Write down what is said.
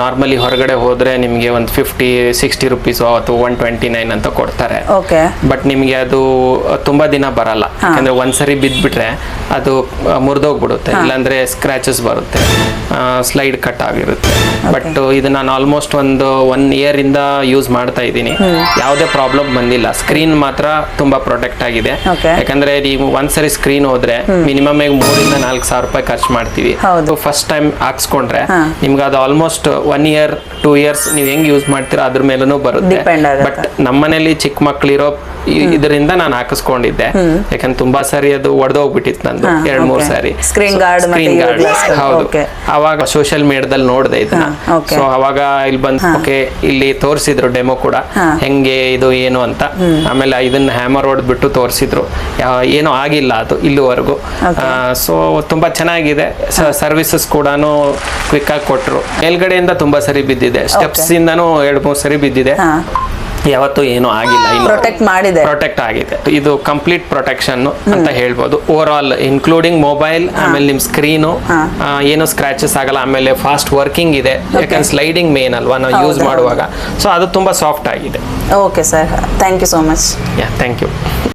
Normally ಹೊರಗಡೆ ಹೋದ್ರೆ ನಿಮಗೆ ಒಂದು 50-60 ರುಪೀಸ್ ಅಥವಾ 129 ಅಂತ ಕೊಡ್ತಾರೆ. ಓಕೆ. ಬಟ್ ನಿಮಗೆ ಅದು ತುಂಬಾ ದಿನ ಬರಲ್ಲ, ಯಾಕಂದ್ರೆ ಒಂದ್ಸರಿ ಬಿದ್ಬಿಟ್ರೆ ಅದು ಮುರಿದೋಗ್ಬಿಡುತ್ತೆ, ಇಲ್ಲಾಂದ್ರೆ ಸ್ಕ್ರಾಚಸ್ ಬರುತ್ತೆ, ಸ್ಲೈಡ್ ಕಟ್ ಆಗಿರುತ್ತೆ. ಬಟ್ ಇದು ನಾನು ಆಲ್ಮೋಸ್ಟ್ ಒಂದು 1 year ಇಂದ ಯೂಸ್ ಮಾಡ್ತಾ ಇದ್ದೀನಿ, ಯಾವುದೇ ಪ್ರಾಬ್ಲಮ್ ಬಂದಿಲ್ಲ. ಸ್ಕ್ರೀನ್ ಮಾತ್ರ ತುಂಬಾ ಪ್ರೊಟೆಕ್ಟ್ ಆಗಿದೆ, ಯಾಕಂದ್ರೆ ನೀವು ಒಂದ್ಸರಿ ಸ್ಕ್ರೀನ್ ಹೋದ್ರೆ ಮಿನಿಮಮ್ 3,000-4,000 ರೂಪಾಯಿ ಖರ್ಚು ಮಾಡ್ತೀವಿ. ಫಸ್ಟ್ ಟೈಮ್ ಹಾಕ್ಸ್ಕೊಂಡ್ರೆ ನಿಮ್ಗೆ ಅದು ಆಲ್ಮೋಸ್ಟ್ 1 year 2 years ನೀವು ಹೆಂಗ್ ಯೂಸ್ ಮಾಡ್ತೀರಾ ಅದ್ರ ಮೇಲೂ ಬರುತ್ತೆ. ಬಟ್ ನಮ್ಮನೇಲಿ ಚಿಕ್ಕ ಮಕ್ಳಿರೋ ಇದರಿಂದ ನಾನು ಹಾಕಿಸ್ಕೊಂಡಿದ್ದೆ, ಯಾಕಂದ್ರೆ ತುಂಬಾ ಸಾರಿ ಅದು ಒಡೆದೋಗ್ಬಿಟ್ಟಿತ್ತು ನಂದು 2-3 ಸಾರಿ ಸ್ಕ್ರೀನ್ ಗಾರ್ಡ್. ಹೌದು, ಅವಾಗ ಸೋಷಿಯಲ್ ಮೀಡಿಯಾದಲ್ಲಿ ನೋಡಿದೆ ಇದನ್ನ. ಸೊ ಅವಾಗ ಇಲ್ಲಿ ಬಂದು ಓಕೆ ಇಲ್ಲಿ ತೋರಿಸಿದ್ರು ಡೆಮೋ ಕೂಡ ಹೆಂಗೆ ಇದು ಏನು ಅಂತ. ಆಮೇಲೆ ಇದನ್ನ ಹ್ಯಾಮರ್ ಹೊಡೆದ್ಬಿಟ್ಟು ತೋರಿಸಿದ್ರು, ಏನೂ ಆಗಿಲ್ಲ ಅದು ಇಲ್ಲಿವರೆಗೂ. ಸೊ ತುಂಬಾ ಚೆನ್ನಾಗಿದೆ, ಸರ್ವಿಸಸ್ ಕೂಡ ಕ್ವಿಕ್ ಆಗಿ ಕೊಟ್ರು. ಮೇಲ್ಗಡೆಯಿಂದ ತುಂಬಾ ಸರಿ ಬಿದ್ದಿದೆ, ಸ್ಟೆಪ್ಸ್ ಇಂದಾನು 2-3 ಸರಿ ಬಿದ್ದಿದೆ, ಯಾವತ್ತೂ ಏನೂ ಆಗಿಲ್ಲ. ಪ್ರೊಟೆಕ್ಟ್ ಆಗಿದೆ. ಇದು ಕಂಪ್ಲೀಟ್ ಪ್ರೊಟೆಕ್ಷನ್ ಅಂತ ಹೇಳ್ಬೋದು. ಓವರ್ ಆಲ್ ಇನ್ಕ್ಲೂಡಿಂಗ್ ಮೊಬೈಲ್, ಆಮೇಲೆ ನಿಮ್ ಸ್ಕ್ರೀನು ಏನು ಸ್ಕ್ರಾಚಸ್ ಆಗಲ್ಲ. ಆಮೇಲೆ ಫಾಸ್ಟ್ ವರ್ಕಿಂಗ್ ಇದೆ, ಯಾಕಂದ್ರೆ ಸ್ಲೈಡಿಂಗ್ ಮೇನ್ ಅಲ್ವಾ ನಾವು ಯೂಸ್ ಮಾಡುವಾಗ. ಸೊ ಅದು ತುಂಬಾ ಸಾಫ್ಟ್ ಆಗಿದೆ. Okay sir, thank you so much. Thank you.